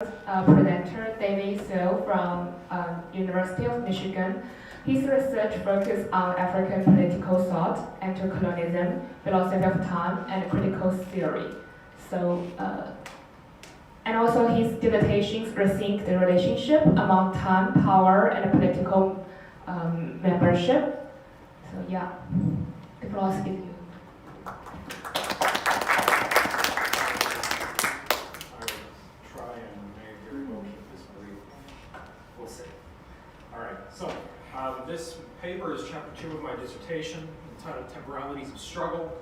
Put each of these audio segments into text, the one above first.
Presenter David Seo from University of Michigan. His research focuses on African political thought, anti-colonialism, philosophy of time, and critical theory. And also his dissertations rethink the relationship among time, power, and political membership. So yeah, the floor is given. This paper is chapter 2 of my dissertation, entitled Temporalities of Struggle,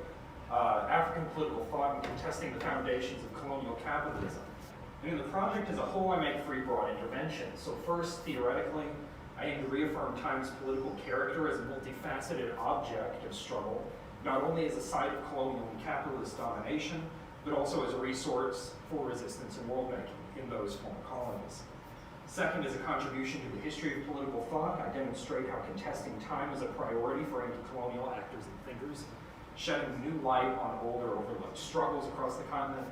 African Political Thought and Contesting the Foundations of Colonial Capitalism. And in the project as a whole, I make 3 broad interventions. So first, theoretically, I aim to reaffirm time's political character as a multifaceted object of struggle, not only as a site of colonial and capitalist domination, but also as a resource for resistance and world-making in those former colonies. Second, as a contribution to the history of political thought, I demonstrate how contesting time is a priority for anti-colonial actors and thinkers, shedding new light on older overlooked struggles across the continent.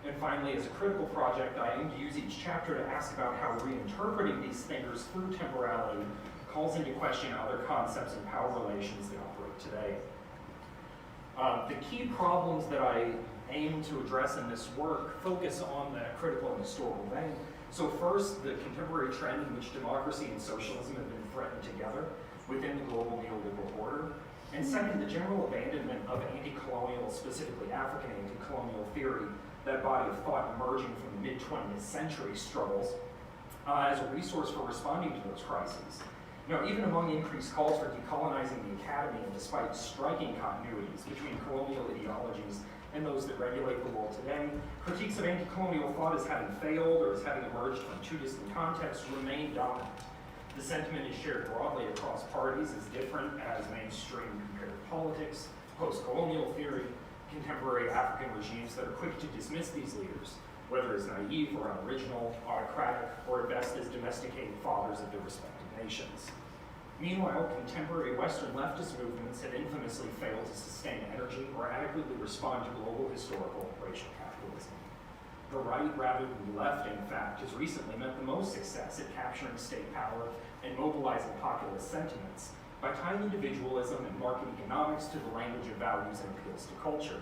And finally, as a critical project, I aim to use each chapter to ask about how reinterpreting these thinkers through temporality calls into question other concepts and power relations that operate today. The key problems that I aim to address in this work focus on that critical and historical vein. So first, the contemporary trend in which democracy and socialism have been threatened together within the global neoliberal order. And second, the general abandonment of anti-colonial, specifically African anti-colonial theory, that body of thought emerging from the mid-20th century struggles as a resource for responding to those crises. Now, even among increased calls for decolonizing the academy, and despite striking continuities between colonial ideologies and those that regulate the world today, critiques of anti-colonial thought as having failed or as having emerged from 2 distant contexts remain dominant. The sentiment is shared broadly across parties as different as mainstream comparative politics, post-colonial theory, contemporary African regimes that are quick to dismiss these leaders, whether as naive or unoriginal, autocratic, or at best as domesticated fathers of their respective nations. Meanwhile, contemporary Western leftist movements have infamously failed to sustain energy or adequately respond to global historical racial capitalism. The right, rather than the left, in fact, has recently met the most success at capturing state power and mobilizing populist sentiments by tying individualism and market economics to the language of values and appeals to culture.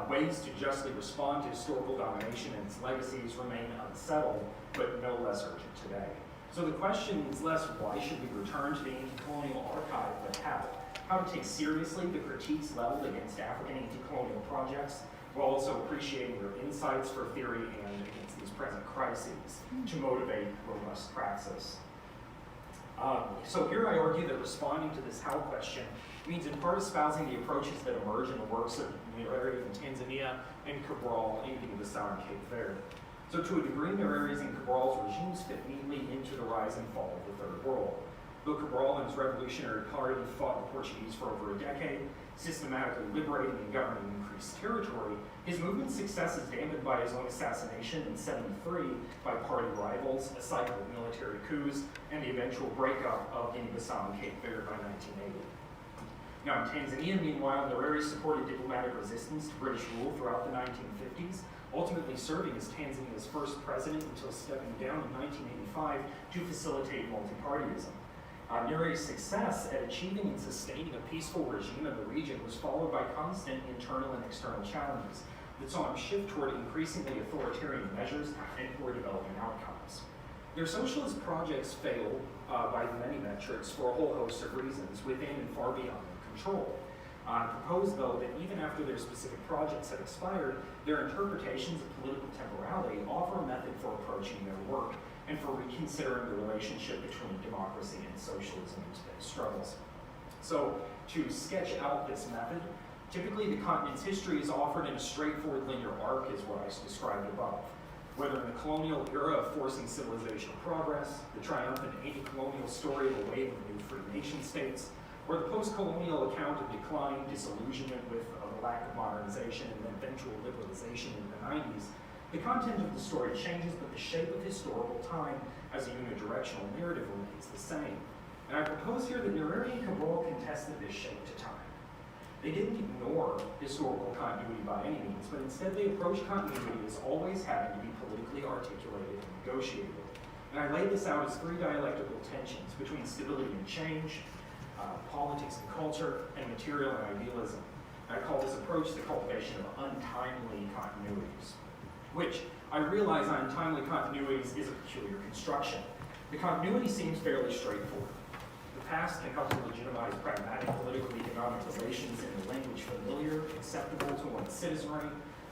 Ways to justly respond to historical domination and its legacies remain unsettled, but no less urgent today. So the question is less why should we return to the anti-colonial archive, but how to take seriously the critiques leveled against African anti-colonial projects, while also appreciating their insights for theory and against these present crises to motivate robust praxis. So here I argue that responding to this how question means in part espousing the approaches that emerge in the works of Nyerere in Tanzania and Cabral in Guinea-Bissau and Cape Verde. So to a degree, Nyerere's and Cabral's regimes fit neatly into the rise and fall of the Third World. Though Cabral and his revolutionary party fought the Portuguese for over a decade, systematically liberating and governing increased territory, his movement's success is dampened by his own assassination in '73 by party rivals, a cycle of military coups, and the eventual breakup of Guinea-Bissau and Cape Verde by 1980. Now in Tanzania, meanwhile, Nyerere supported diplomatic resistance to British rule throughout the 1950s, ultimately serving as Tanzania's first president until stepping down in 1985 to facilitate multipartyism. Nyerere's success at achieving and sustaining a peaceful regime in the region was followed by constant internal and external challenges that saw him shift toward increasingly authoritarian measures and poor development outcomes. Their socialist projects failed by many metrics for a whole host of reasons within and far beyond their control. I propose, though, that even after their specific projects had expired, their interpretations of political temporality offer a method for approaching their work and for reconsidering the relationship between democracy and socialism in today's struggles. So, to sketch out this method, typically the continent's history is offered in a straightforward linear arc as what I described above. Whether in the colonial era of forcing civilizational progress, the triumphant anti-colonial story of a wave of new free nation states, or the post-colonial account of decline, disillusionment with the lack of modernization, and then eventual liberalization in the 90s, the content of the story changes, but the shape of historical time as a unidirectional narrative remains the same. And I propose here that Nyerere and Cabral contested this shape to time. They didn't ignore historical continuity by any means, but instead they approached continuity as always having to be politically articulated and negotiated. And I laid this out as three dialectical tensions between stability and change, politics and culture, and material and idealism. And I call this approach the cultivation of untimely continuities, which I realize untimely continuities is a peculiar construction. The continuity seems fairly straightforward. The past can help to legitimize pragmatic political economic relations in a language familiar, acceptable to one's citizenry,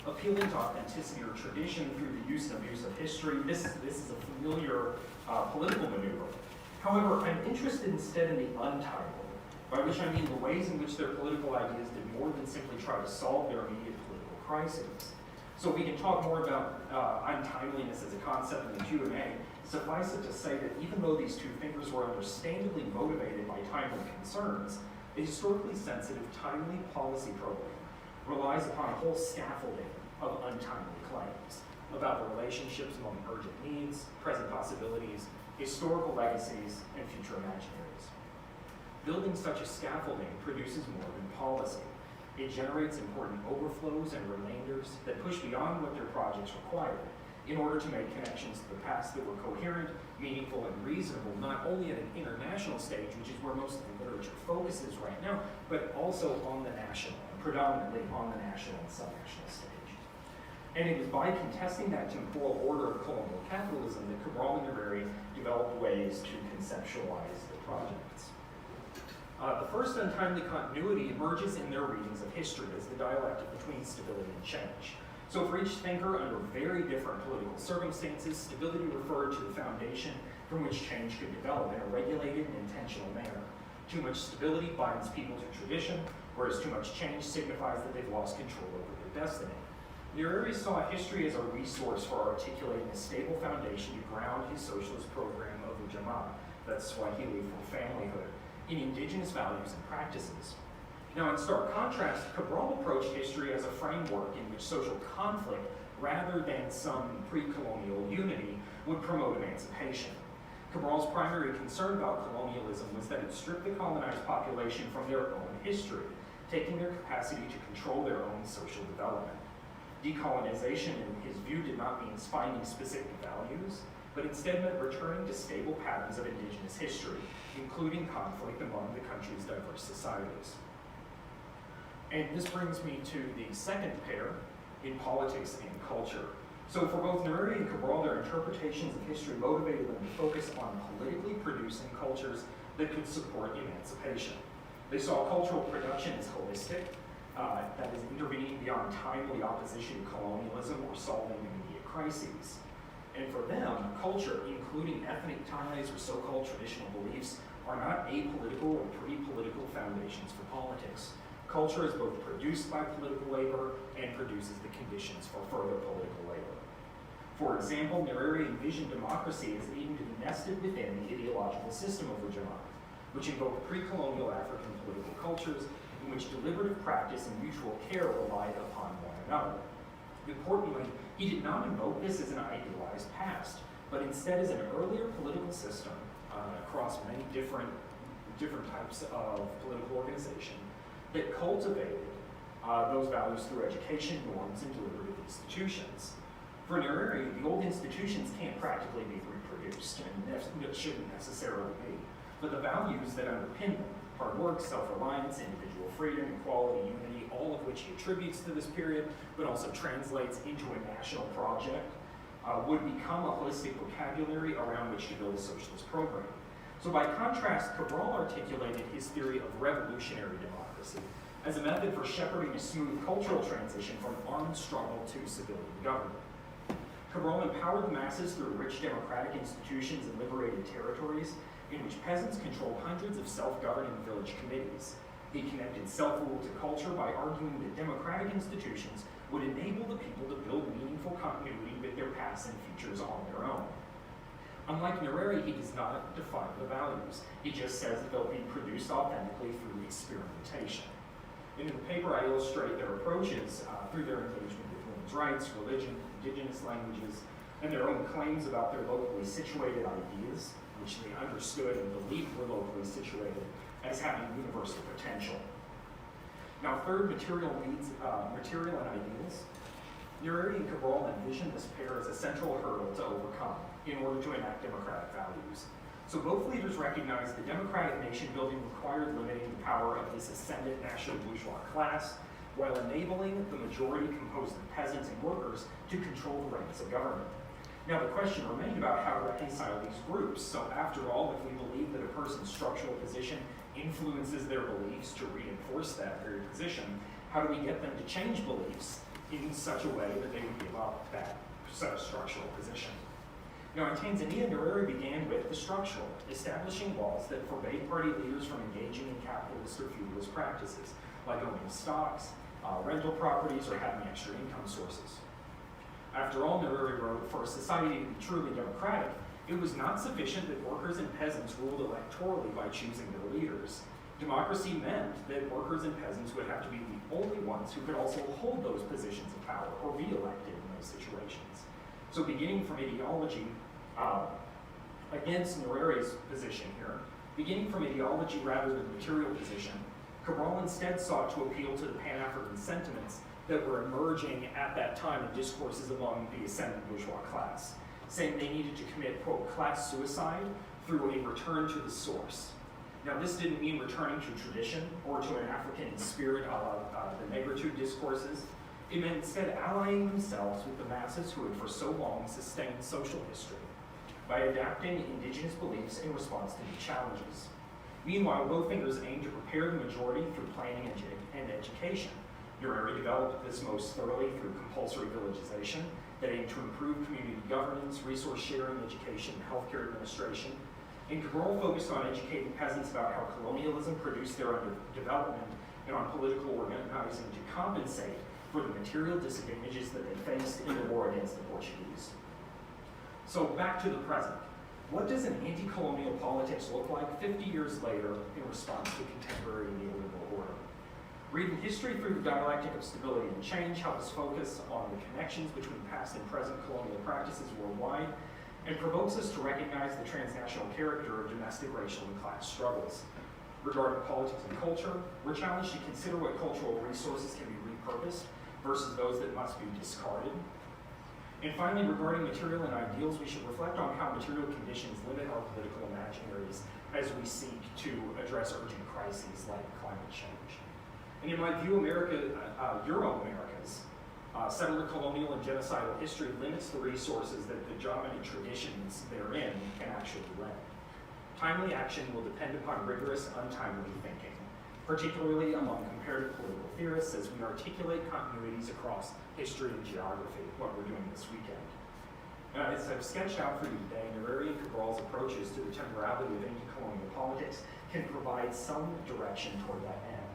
appealing to authenticity or tradition through the use and abuse of history. This is a familiar political maneuver. However, I'm interested instead in the untitled, by which I mean the ways in which their political ideas did more than simply try to solve their immediate political crises. So we can talk more about untimeliness as a concept in the Q&A. Suffice it to say that even though these two thinkers were understandably motivated by timely concerns, a historically sensitive, timely policy program relies upon a whole scaffolding of untimely claims about the relationships among urgent needs, present possibilities, historical legacies, and future imaginaries. Building such a scaffolding produces more than policy. It generates important overflows and remainders that push beyond what their projects required in order to make connections to the past that were coherent, meaningful, and reasonable, not only at an international stage, which is where most of the literature focuses right now, but also on the national, predominantly on the national and subnational stage. And it was by contesting that temporal order of colonial capitalism that Cabral and Nyerere developed ways to conceptualize the projects. The first untimely continuity emerges in their readings of history as the dialectic between stability and change. So for each thinker, under very different political circumstances, stability referred to the foundation from which change could develop in a regulated and intentional manner. Too much stability binds people to tradition, whereas too much change signifies that they've lost control over their destiny. Nyerere saw history as a resource for articulating a stable foundation to ground his socialist program of Ujamaa, that's Swahili for familyhood, in indigenous values and practices. Now, in stark contrast, Cabral approached history as a framework in which social conflict, rather than some pre-colonial unity, would promote emancipation. Cabral's primary concern about colonialism was that it stripped the colonized population from their own history, taking their capacity to control their own social development. Decolonization, in his view, did not mean finding specific values, but instead meant returning to stable patterns of indigenous history, including conflict among the country's diverse societies. And this brings me to the second pair, in politics and culture. So for both Nyerere and Cabral, their interpretations of history motivated them to focus on politically producing cultures that could support emancipation. They saw cultural production as holistic, that is intervening beyond timely opposition to colonialism or solving immediate crises. And for them, culture, including ethnic ties or so-called traditional beliefs, are not apolitical or pre-political foundations for politics. Culture is both produced by political labor and produces the conditions for further political labor. For example, Nyerere envisioned democracy as needing to be nested within the ideological system of Ujamaa, which invoked pre-colonial African political cultures in which deliberative practice and mutual care relied upon one another. Importantly, he did not invoke this as an idealized past, but instead as an earlier political system across many different types of political organization that cultivated those values through education, norms, and deliberative institutions. For Nyerere, the old institutions can't practically be reproduced, and it shouldn't necessarily be. But the values that underpin them, hard work, self-reliance, individual freedom, equality, unity, all of which he attributes to this period, but also translates into a national project, would become a holistic vocabulary around which to build a socialist program. So by contrast, Cabral articulated his theory of revolutionary democracy as a method for shepherding a smooth cultural transition from armed struggle to civilian government. Cabral empowered the masses through rich democratic institutions and liberated territories in which peasants controlled hundreds of self-governing village committees. He connected self-rule to culture by arguing that democratic institutions would enable the people to build meaningful continuity with their past and futures on their own. Unlike Nyerere, he does not define the values. He just says that they'll be produced authentically through experimentation. In the paper, I illustrate their approaches through their engagement with women's rights, religion, indigenous languages, and their own claims about their locally situated ideas, which they understood and believed were locally situated, as having universal potential. Now, third, material and ideals. Nyerere and Cabral envisioned this pair as a central hurdle to overcome in order to enact democratic values. So both leaders recognized the democratic nation-building required limiting the power of this ascendant national bourgeois class, while enabling the majority composed of peasants and workers to control the reins of government. Now, the question remained about how to reconcile these groups. So after all, if we believe that a person's structural position influences their beliefs to reinforce that very position, how do we get them to change beliefs in such a way that they would give up that such structural position? Now, in Tanzania, Nyerere began with the structural, establishing laws that forbade party leaders from engaging in capitalist or feudalist practices, like owning stocks, rental properties, or having extra income sources. After all, Nyerere wrote, for a society to be truly democratic, it was not sufficient that workers and peasants ruled electorally by choosing their leaders. Democracy meant that workers and peasants would have to be the only ones who could also hold those positions of power or be elected in those situations. So beginning from ideology, against Nyerere's position here, beginning from ideology rather than material position, Cabral instead sought to appeal to the Pan-African sentiments that were emerging at that time in discourses among the ascendant bourgeois class, saying they needed to commit, quote, class suicide through a return to the source. Now, this didn't mean returning to tradition or to an African spirit a la the negritude discourses. It meant instead allying themselves with the masses who had for so long sustained social history by adapting indigenous beliefs in response to new challenges. Meanwhile, both thinkers aimed to prepare the majority through planning and education. Nyerere developed this most thoroughly through compulsory villagization that aimed to improve community governance, resource sharing, education, and healthcare administration. And Cabral focused on educating peasants about how colonialism produced their underdevelopment and on political organizing to compensate for the material disadvantages that they faced in the war against the Portuguese. So back to the present. What does an anti-colonial politics look like 50 years later in response to contemporary neoliberal order? Reading history through the dialectic of stability and change helps us focus on the connections between past and present colonial practices worldwide and provokes us to recognize the transnational character of domestic, racial, and class struggles. Regarding politics and culture, we're challenged to consider what cultural resources can be repurposed versus those that must be discarded. And finally, regarding material and ideals, we should reflect on how material conditions limit our political imaginaries as we seek to address urgent crises like climate change. And in my view, Euro-America's settler colonial and genocidal history limits the resources that the dominant traditions therein can actually lend. Timely action will depend upon rigorous, untimely thinking, particularly among comparative political theorists as we articulate continuities across history and geography, what we're doing this weekend. As I've sketched out for you today, Nyerere and Cabral's approaches to the temporality of anti-colonial politics can provide some direction toward that end,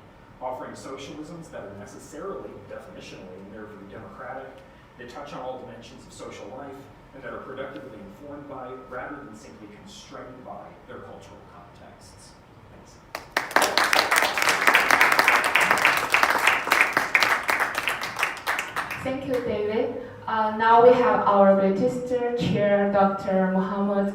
offering socialisms that are necessarily, definitionally, in their view, democratic, that touch on all dimensions of social life, and that are productively informed by, rather than simply constrained by, their cultural contexts. Thanks. Thank you, David. Now we have our registered chair, Dr. Mohammed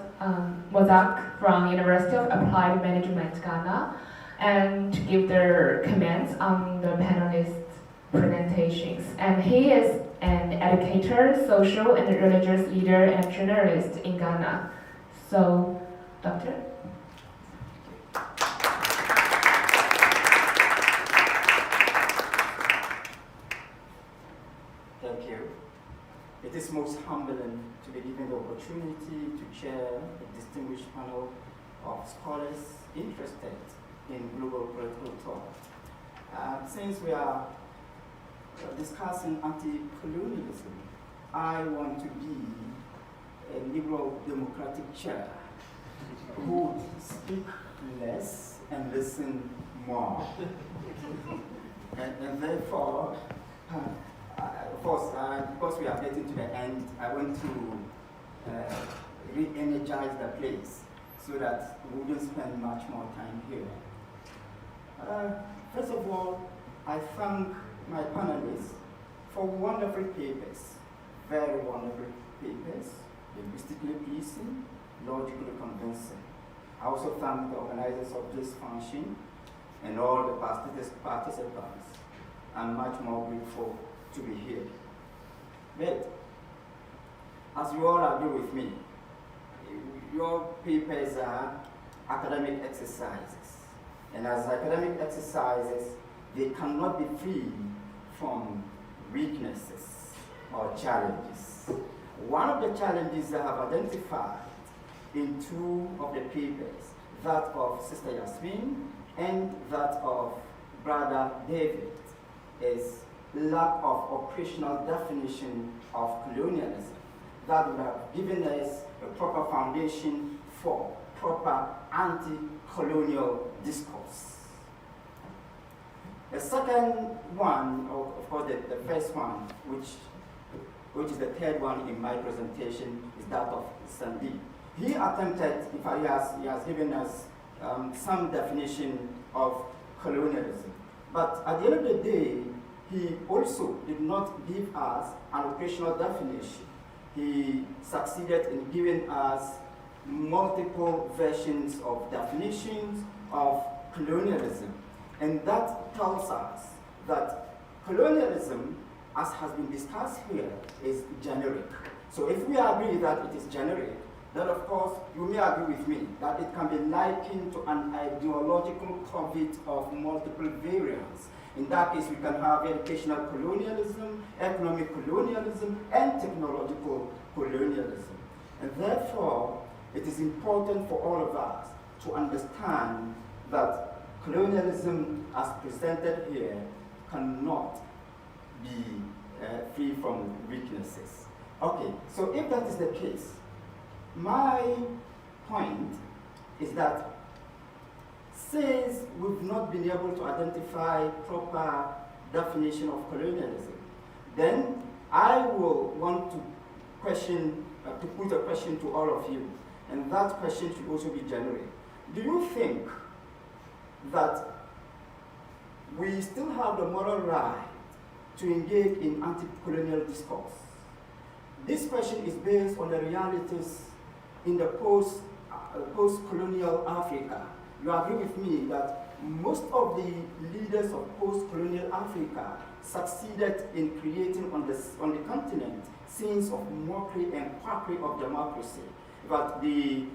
Mozak from University of Applied Management, Ghana, and to give their comments on the panelists' presentations. And he is an educator, social and religious leader, and journalist in Ghana. So, Doctor? Thank you. It is most humbling to be given the opportunity to chair a distinguished panel of scholars interested in global political thought. Since we are discussing anti-colonialism, I want to be a liberal democratic chair who would speak less and listen more. and therefore, of course, because we are getting to the end, I want to re-energize the place so that we wouldn't spend much more time here. First of all, I thank my panelists for wonderful papers, very wonderful papers, linguistically pleasing, logically convincing. I also thank the organizers of this function and all the participants. I'm much more grateful to be here. But as you all agree with me, your papers are academic exercises. And as academic exercises, they cannot be free from weaknesses or challenges. One of the challenges I have identified in two of the papers, that of Sister Yasmin and that of Brother David, is lack of operational definition of colonialism that would have given us a proper foundation for proper anti-colonial discourse. The second one, or of course the first one, which is the third one in my presentation, is that of Sandeep. He attempted, in fact, he has given us some definition of colonialism. But at the end of the day, he also did not give us an operational definition. He succeeded in giving us multiple versions of definitions of colonialism. And that tells us that colonialism, as has been discussed here, is generic. So if we agree that it is generic, then of course you may agree with me that it can be likened to an ideological COVID of multiple variants. In that case, we can have educational colonialism, economic colonialism, and technological colonialism. And therefore, it is important for all of us to understand that colonialism, as presented here, cannot be free from weaknesses. Okay, so if that is the case, my point is that since we've not been able to identify proper definition of colonialism, then I will want to put a question to all of you, and that question should also be generic. Do you think that we still have the moral right to engage in anti-colonial discourse? This question is based on the realities in the post-colonial Africa. You agree with me that most of the leaders of post-colonial Africa succeeded in creating on the continent scenes of mockery and quackery of democracy. But they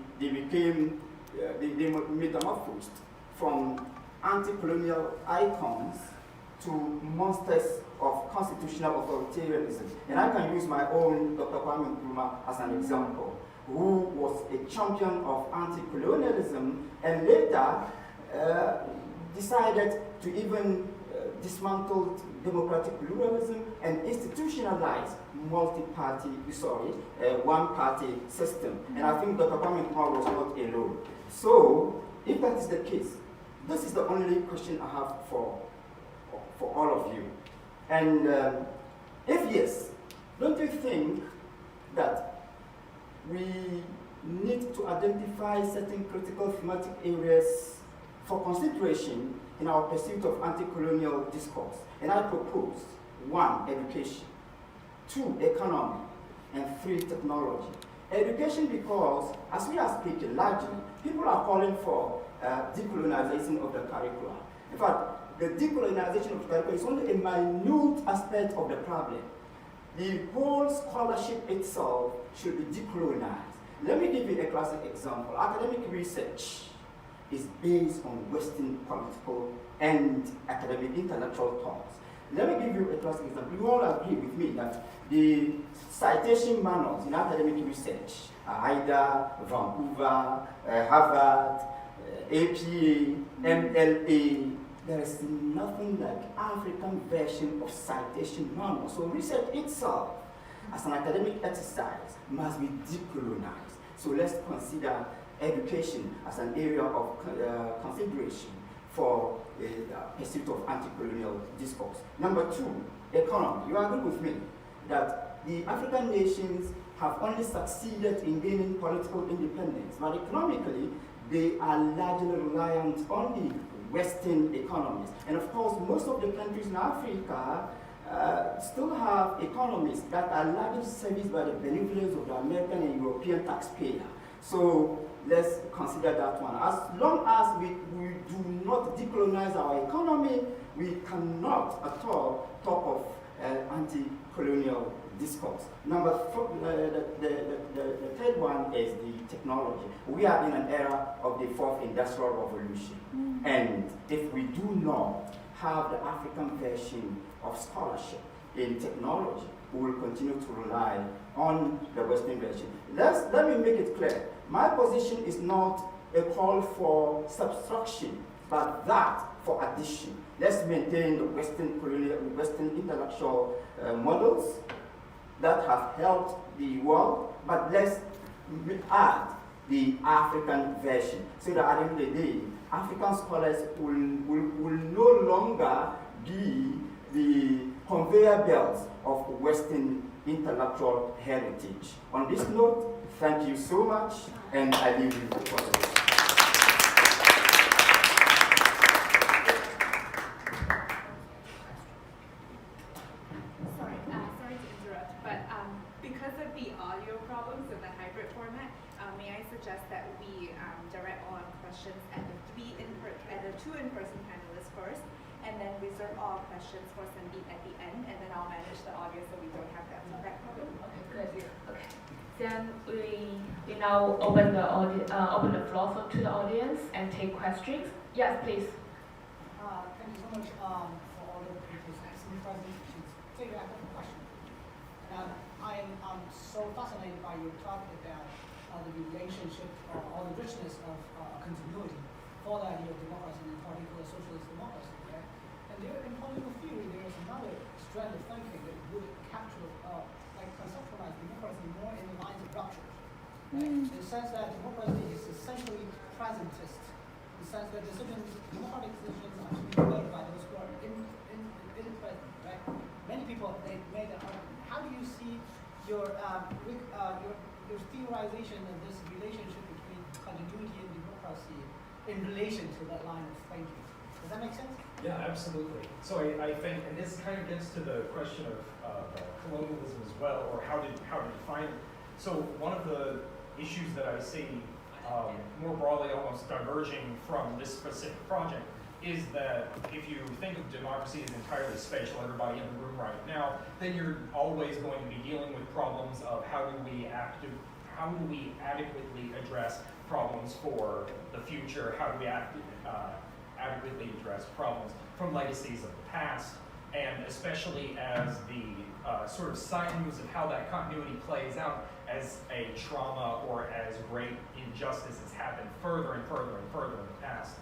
metamorphosed from anti-colonial icons to monsters of constitutional authoritarianism. And I can use my own Dr. Kwame Nkrumah as an example, who was a champion of anti-colonialism and later decided to even dismantle democratic pluralism and institutionalize one-party system. And I think Dr. Kwame Nkrumah was not alone. So, if that is the case, this is the only question I have for all of you. And if yes, don't you think that we need to identify certain critical thematic areas for consideration in our pursuit of anti-colonial discourse? And I propose 1, education, 2, economy, and 3, technology. Education because, as we are speaking largely, people are calling for decolonization of the curricula. In fact, the decolonization of the curricula is only a minute aspect of the problem. The whole scholarship itself should be decolonized. Let me give you a classic example. Academic research is based on Western political and academic intellectual thoughts. Let me give you a classic example. You all agree with me that the citation manuals in academic research are either Vancouver, Harvard, APA, MLA. There is nothing like African version of citation manual. So research itself, as an academic exercise, must be decolonized. So let's consider education as an area of consideration for the pursuit of anti-colonial discourse. Number 2, economy. You agree with me that the African nations have only succeeded in gaining political independence, but economically, they are largely reliant on the Western economies. And of course, most of the countries in Africa still have economies that are largely serviced by the benevolence of the American and European taxpayer. So let's consider that one. As long as we do not decolonize our economy, we cannot at all talk of anti-colonial discourse. Number four, the third one is the technology. We are in an era of the fourth industrial revolution. And if we do not have the African version of scholarship in technology, we will continue to rely on the Western version. Let me make it clear. My position is not a call for subtraction, but that for addition. Let's maintain the Western intellectual models that have helped the world, but let's add the African version, so that at the end of the day, African scholars will no longer be the conveyor belts of Western intellectual heritage. On this note, thank you so much, and I leave you for this. Sorry to interrupt, but because of the audio problems in the hybrid format, may I suggest that we direct all our questions at the two in-person panelists first, and then reserve all questions for Sandeep at the end, and then I'll manage the audio so we don't have that feedback problem. Okay, good. Okay. Then we now open the floor to the audience and take questions. Yes, please. Thank you so much for all the people's excellent presentations. So I have a question. I am so fascinated by your talk about the relationship or the richness of continuity for the idea of democracy, in particular socialist democracy. Okay? And there, in political theory, there is another strand of thinking that would capture, conceptualize democracy more in the lines of ruptures. Right? In the sense that democracy is essentially presentist. In the sense that democratic decisions are to be made by those who are in the present. Right? Many people they made that argument. How do you see your theorization of this relationship between continuity and democracy in relation to that line of thinking? Does that make sense? Yeah, absolutely. So I think, and this kind of gets to the question of colonialism as well, or how to define it. So one of the issues that I see more broadly almost diverging from this specific project is that if you think of democracy as entirely spatial, everybody in the room right now, then you're always going to be dealing with problems of how do we adequately address problems for the future, how do we adequately address problems from legacies of the past, and especially as the sort of side news of how that continuity plays out as a trauma or as great injustice has happened further and further and further in the past,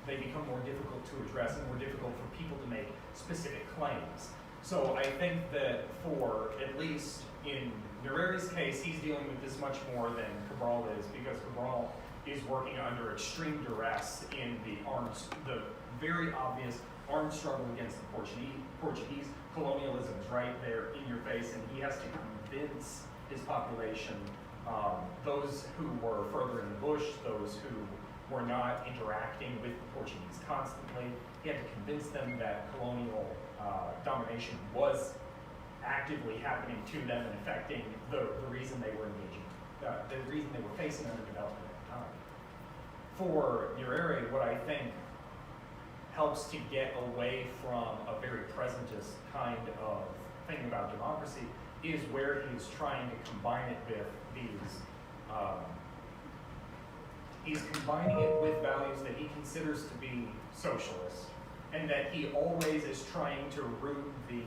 they become more difficult to address and more difficult for people to make specific claims. So I think that for, at least in Nyereri's case, he's dealing with this much more than Cabral is, because Cabral is working under extreme duress in the very obvious armed struggle against the Portuguese colonialism is right there in your face, and he has to convince his population, those who were further in the bush, those who were not interacting with the Portuguese constantly. He had to convince them that colonial domination was actively happening to them and affecting the reason they were engaging, the reason they were facing underdevelopment at the time. For Nyerere, what I think helps to get away from a very presentist kind of thing about democracy is where he's trying to combine it with these he's combining it with values that he considers to be socialist, and that he always is trying to root the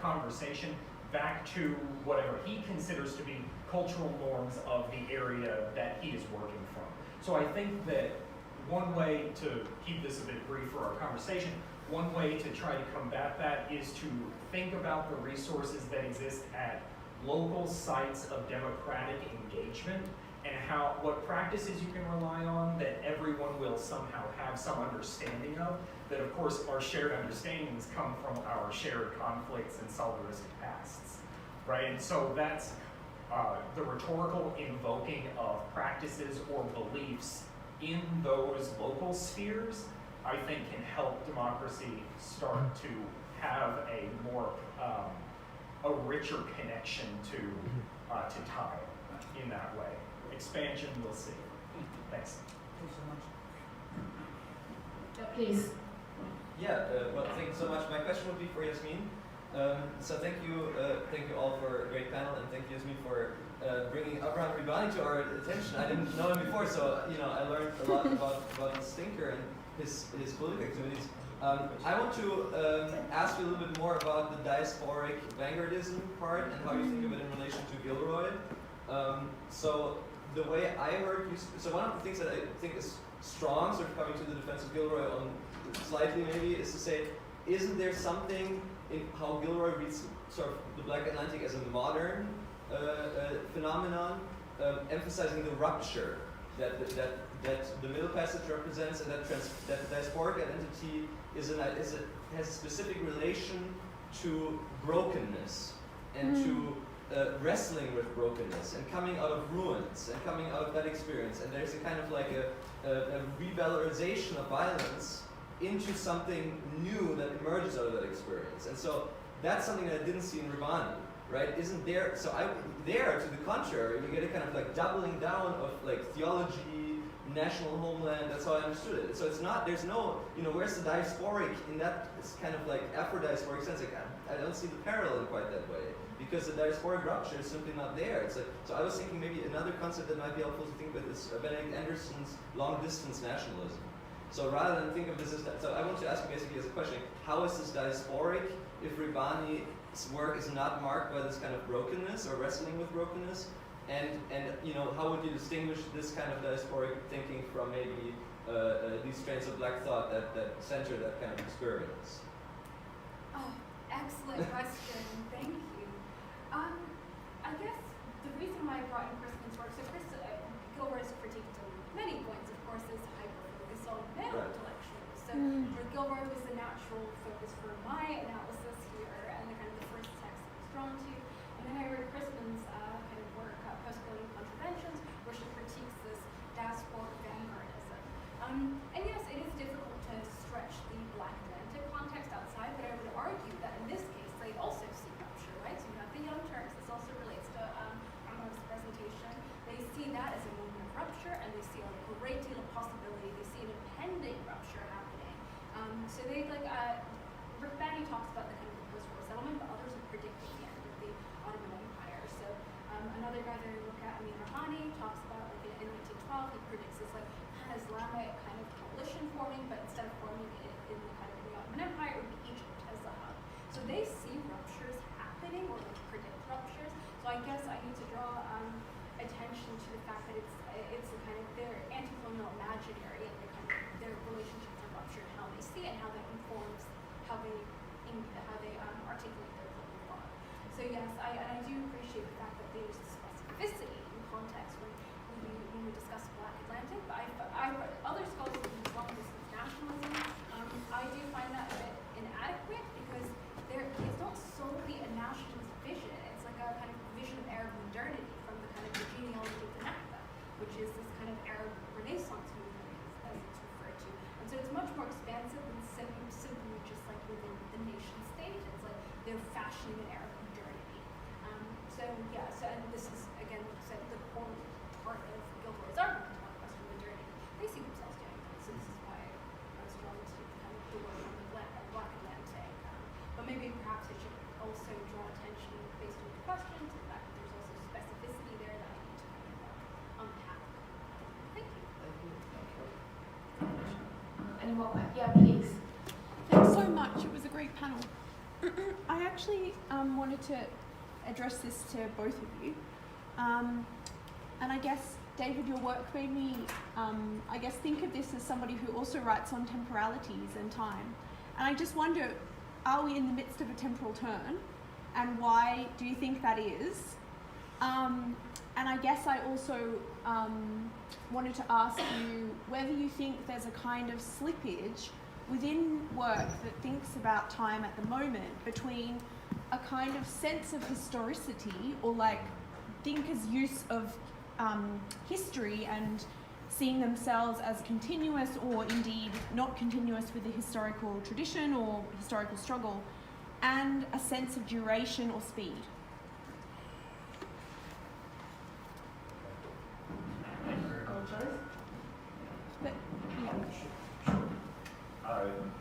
conversation back to whatever he considers to be cultural norms of the area that he is working from. So I think that one way to keep this a bit brief for our conversation, one way to try to combat that is to think about the resources that exist at local sites of democratic engagement, and what practices you can rely on that everyone will somehow have some understanding of, that of course our shared understandings come from our shared conflicts and solidaristic pasts, right? And so that's the rhetorical invoking of practices or beliefs in those local spheres, I think can help democracy start to have a more, a richer connection to time. in that way. Expansion, we'll see. Thanks. Thank you so much. Yeah, please. Well, thank you so much. My question would be for Yasmin. So thank you all for a great panel, and thank you, Yasmin, for bringing Abraham Ribani to our attention. I didn't know him before, so I learned a lot about this thinker and his political activities. I want to ask you a little bit more about the diasporic vanguardism part and how you think of it in relation to Gilroy. So the way I heard you, so one of the things that I think is strong, sort of coming to the defense of Gilroy on slightly maybe, is to say, isn't there something in how Gilroy reads sort of the Black Atlantic as a modern phenomenon, emphasizing the rupture that the Middle Passage represents, and that the diasporic identity has a specific relation to brokenness and to wrestling with brokenness and coming out of ruins and coming out of that experience. And there's a kind of like a revalorization of violence into something new that emerges out of that experience. And so that's something that I didn't see in Ribani, right? Isn't there, so there, to the contrary, we get a kind of like doubling down of like theology, national homeland, that's how I understood it. So it's not, there's no, where's the diasporic in that kind of like Afro-diasporic sense? Like, I don't see the parallel quite that way, because the diasporic rupture is simply not there. It's like, so I was thinking maybe another concept that might be helpful to think with is Benedict Anderson's long-distance nationalism. So rather than think of this as that, so I want to ask you basically as a question, how is this diasporic if Ribani's work is not marked by this kind of brokenness or wrestling with brokenness? And how would you distinguish this kind of diasporic thinking from maybe these strains of Black thought that center that kind of experience? Oh, excellent question. Thank you. I guess the reason why I brought in Crispin's work, so Gilroy's critiqued on many points, of course, is hyper-focus on male intellectuals. So for Gilroy was the natural focus for my analysis here, and the kind of the first text I was drawn to. And then I read Crispin's kind of work, Post-Colonial Contraventions, where she critiques this diasporic vanguardism. And yes, it is difficult to stretch the Black Atlantic context outside, but I would argue that in this case, they also see rupture, right? So you have the Young Turks, this also relates to Ahmad's presentation. They see that as a moment of rupture, and they see a great deal of possibility. They see an impending rupture happening. So they Rick Batty talks about the kind of the post-war settlement, but others have predicted the end of the Ottoman Empire. So another guy that I look at, Amin Rahani, talks about in 1912, he predicts this pan-Islamic kind of coalition forming, but instead of forming it in the kind of the Ottoman Empire, it would be Egypt as the hub. So they see ruptures happening, or they predict ruptures. So I guess I need to draw attention to the fact that it's a kind of their anti-colonial imaginary and the kind of their relationship to rupture and how they see it and how that informs how they articulate their political thought. So yes, I do appreciate the fact that there's specificity in context when we discuss Black Atlantic, but other scholars have used long-distance nationalism. I do find that a bit inadequate because it's not solely a nationalist vision. It's like a kind of vision of Arab modernity from the kind of the genealogy of the Nakba, which is this kind of Arab Renaissance movement, as it's referred to. And so it's much more expansive than simply just like within the nation state. It's like they're fashioning an Arab modernity. And this is again the core part of Gilroy's argument about Western modernity. They see themselves doing that. So this is why I was drawn to kind of the work on the Black Atlantic. But maybe perhaps I should also draw attention based on your question to the fact that there's also specificity there that I need to kind of unpack. Thank you. Any more questions? Yeah, please. Thanks so much. It was a great panel. I actually wanted to address this to both of you. And I guess, David, your work made me, think of this as somebody who also writes on temporalities and time. And I just wonder, are we in the midst of a temporal turn? And why do you think that is? And I guess I also wanted to ask you whether you think there's a kind of slippage within work that thinks about time at the moment between a kind of sense of historicity, or like thinkers' use of history and seeing themselves as continuous or indeed not continuous with the historical tradition or historical struggle, and a sense of duration or speed.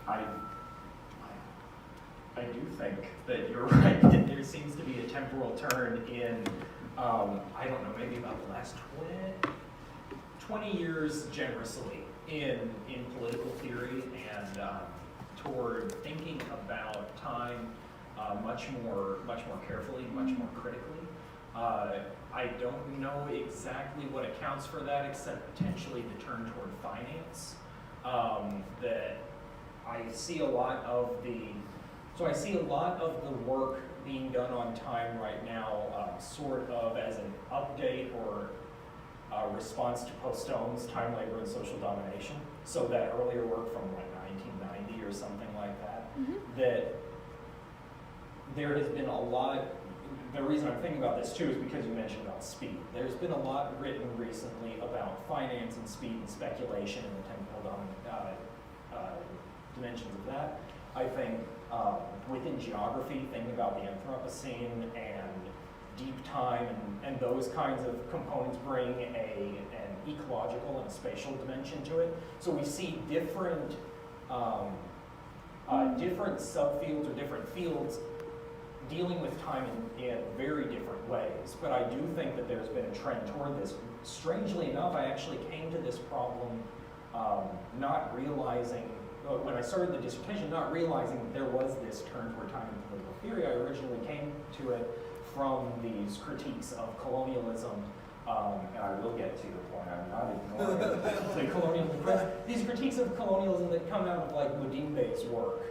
I do think that you're right. There seems to be a temporal turn in, I don't know, maybe about the last 20 years generously in political theory and toward thinking about time much more carefully, much more critically. I don't know exactly what accounts for that, except potentially the turn toward finance. That I see a lot of the work being done on time right now, sort of as an update or a response to Post-Stone's Time, Labor, and Social Domination. So that earlier work from like 1990 or something like that, that there has been a lot. The reason I'm thinking about this too is because you mentioned about speed. There's been a lot written recently about finance and speed and speculation and the temporal dimensions of that. I think within geography, thinking about the Anthropocene and deep time and those kinds of components bring an ecological and spatial dimension to it. So we see different different subfields or different fields dealing with time in very different ways. But I do think that there's been a trend toward this. Strangely enough, I actually came to this problem not realizing, when I started the dissertation, not realizing that there was this turn toward time in political theory. I originally came to it from these critiques of colonialism, and I will get to your point, I'm not ignoring the colonial press. These critiques of colonialism that come out of like Mudimbe's work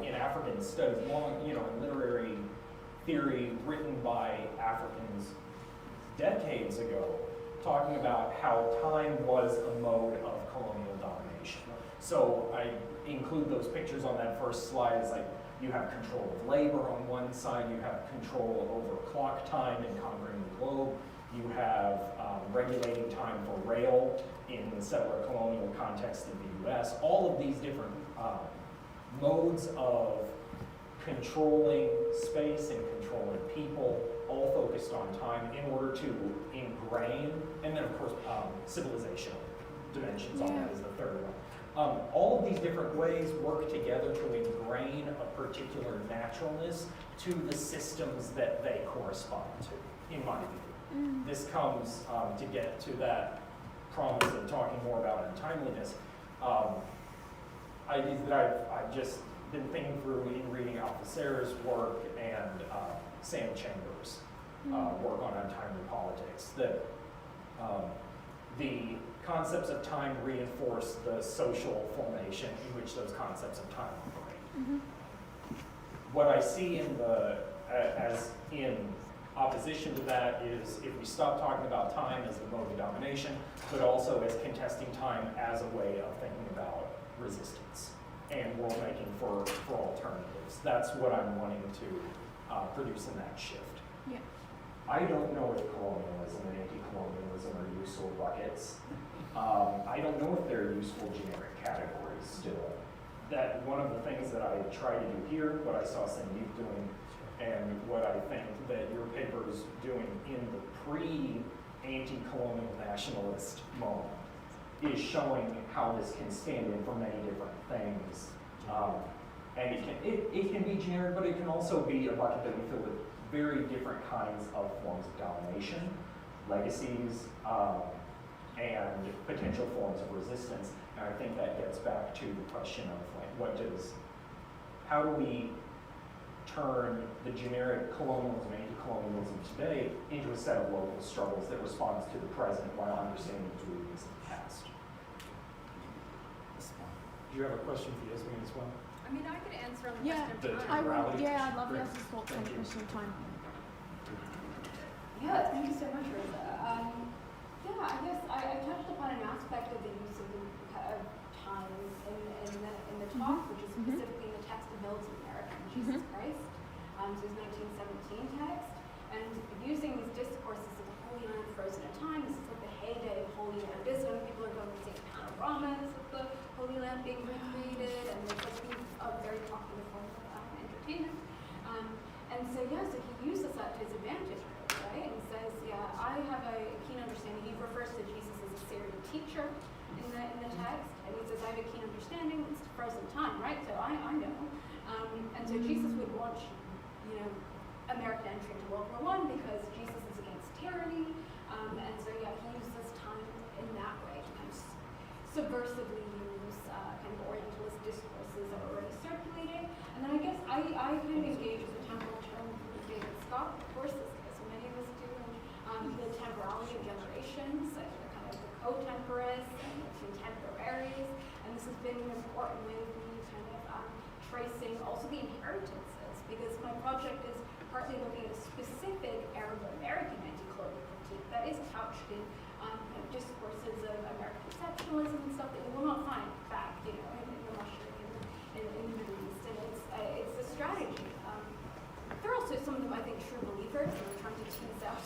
in African studies, in literary theory written by Africans decades ago, talking about how time was a mode of colonial domination. So I include those pictures on that first slide as like, you have control of labor on one side, you have control over clock time in conquering the globe, you have regulating time for rail in the settler colonial context of the US. All of these different modes of controlling space and controlling people, all focused on time in order to ingrain, and then of course civilizational dimensions on that is the third one. All of these different ways work together to ingrain a particular naturalness to the systems that they correspond to, in my view. This comes to get to that promise of talking more about untimeliness. Ideas that I've just been thinking through in reading Althusser's work and Sam Chambers' work on untimely politics, that the concepts of time reinforce the social formation in which those concepts of time operate. What I see as in opposition to that is if we stop talking about time as a mode of domination, but also as contesting time as a way of thinking about resistance and world making for alternatives. That's what I'm wanting to produce in that shift. Yeah. I don't know if colonialism and anti-colonialism are useful buckets. I don't know if they're useful generic categories still. That one of the things that I try to do here, what I saw Sandeep doing, and what I think that your paper is doing in the pre-anti-colonial nationalist moment, is showing how this can stand in for many different things. And it can be generic, but it can also be a bucket that we fill with very different kinds of forms of domination, legacies, and potential forms of resistance. And I think that gets back to the question of like, how do we turn the generic colonialism, anti-colonialism today into a set of local struggles that responds to the present while understanding its roots in the past? Do you have a question for Yasmin as well? I mean, I could answer on the Yeah, question of I time. would. Yeah, I'd love Yas's thoughts on the question of time. Yeah, thank you so much, Rosa. Yeah, I guess I touched upon an aspect of the use of time in the talk, which is specifically in the text of Milton American Jesus Christ, his 1917 text, and using these discourses of the Holy Land frozen in time. This is like the heyday of Holy Landism. People are going to see panoramas of the Holy Land being recreated, and it's like being a very popular form of entertainment. And so he uses that to his advantage, right? And says, yeah, I have a keen understanding. He refers to Jesus as a Syrian teacher, in the text, and he says, I have a keen understanding, it's the present time, right? So I know. And so Jesus would launch, American entry into World War I because Jesus is against tyranny. And so, yeah, he uses time in that way to kind of subversively use kind of Orientalist discourses that are already circulating. And then I guess I kind of engage with the temporal term with David Scott, of course, as so many of us do, and the temporality of generations, kind of the co-temporis and the contemporaries. And this has been an important way of me kind of tracing also the inheritances, because my project is partly looking at a specific Arab-American anti-colonial critique that is couched in kind of discourses of American exceptionalism and stuff that you will not find back, in the mushroom in the Middle East. And it's a strategy. There are also some of them, I think, true believers, and we're trying to tease out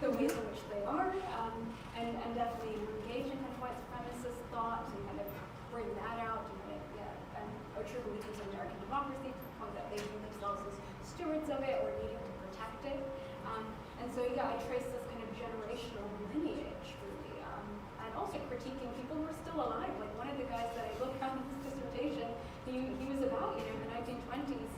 the ways in which they are, and definitely engage in kind of white supremacist thought and kind of bring that out. And are true believers in American democracy to the point that they view themselves as stewards of it or needing to protect it. And so, yeah, I trace this kind of generational lineage, really, and also critiquing people who are still alive. Like one of the guys that I looked at in this dissertation, he was about, in the 1920s,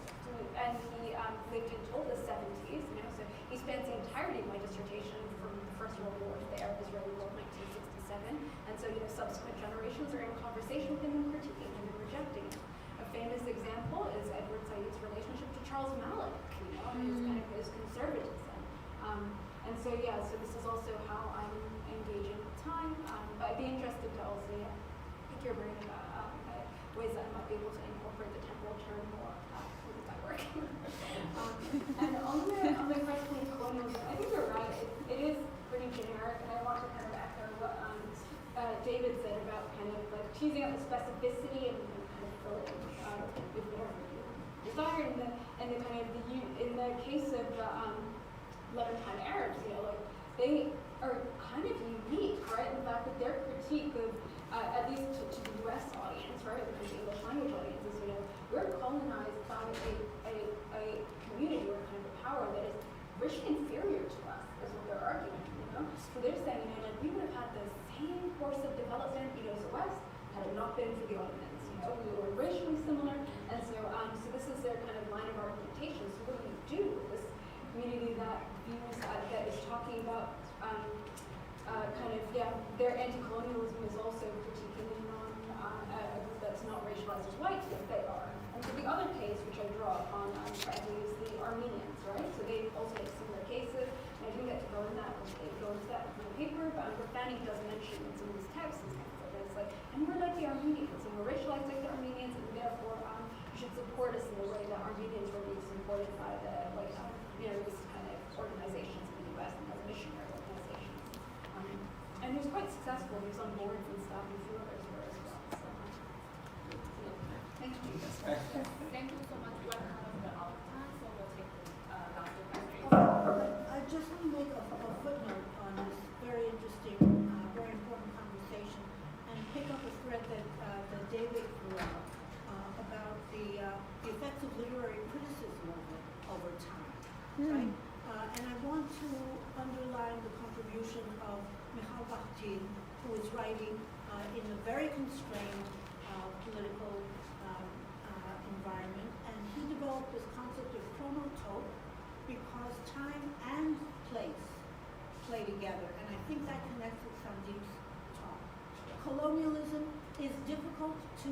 and he lived until the 70s, so he spends the entirety of my dissertation from the First World War to the Arab-Israeli War of 1967, and so, subsequent generations are in conversation with him and critiquing him and rejecting him. A famous example is Edward Said's relationship to Charles Malik, his conservatism. And so, yeah, so this is also how I'm engaging with time, but I'd be interested to also pick your brain about ways that I might be able to incorporate the temporal term more with my work. And on the question of colonialism, I think you're right. It is pretty generic, and I want to kind of echo what David said about kind of like teasing out the specificity and kind of filling with more desire. And the kind of in the case of Levantine Arabs, they are kind of unique, right? The fact that their critique of, at least to the U.S. audience, right, because the English language audience is, we're colonized by a community or kind of a power that is richly inferior to us, is what they're arguing, So they're saying, that we would have had the same course of development, as the West, had it not been for the Ottomans. We were racially similar, and so this is their kind of line of argumentation. So what do we do with this community that views that is talking about their anti-colonialism is also critiquing a group that's not racialized as white, as they are. And so the other case, which I draw upon, frankly, is the Armenians, right? So they also make similar cases. And I didn't get to go into that in the paper, but Fanny does mention in some of these texts and things like that. It's like, and we're like the Armenians, and we're racialized like the Armenians, and therefore you should support us in the way that Armenians were being supported by the these kind of organizations in the U.S. and those missionary organizations. And he was quite successful. He was on boards and stuff, and a few others were as well. So, thank you. Thank you so much. We're kind of out of time, so we'll take the last question. I just want to make a footnote on this very interesting, very important conversation, and pick up a thread that David threw out about the effects of literary criticism over time, right? And I want to underline the contribution of Michal Bakhtin, who is writing in a very constrained political environment, and he developed this concept of chronotope because time and place play together, and I think that connects with Sandeep's talk. Colonialism is difficult to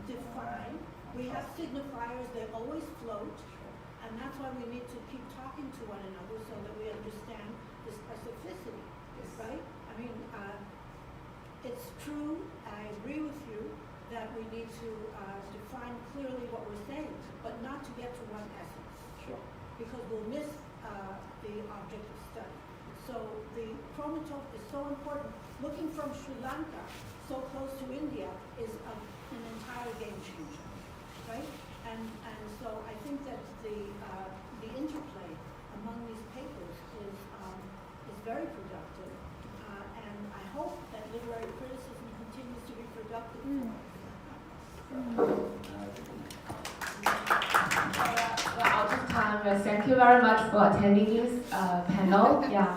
define. We have signifiers, they always float, and that's why we need to keep talking to one another so that we understand the specificity, right? I mean, it's true, I agree with you, that we need to define clearly what we're saying, but not to get to one essence. Sure. Because we'll miss the object of study. So the chronotope is so important. Looking from Sri Lanka, so close to India, is an entire game changer, right? And so I think that the interplay among these papers is very productive, and I hope that literary criticism continues to be productive for us. We're out of time. Thank you very much for attending this panel. Yeah.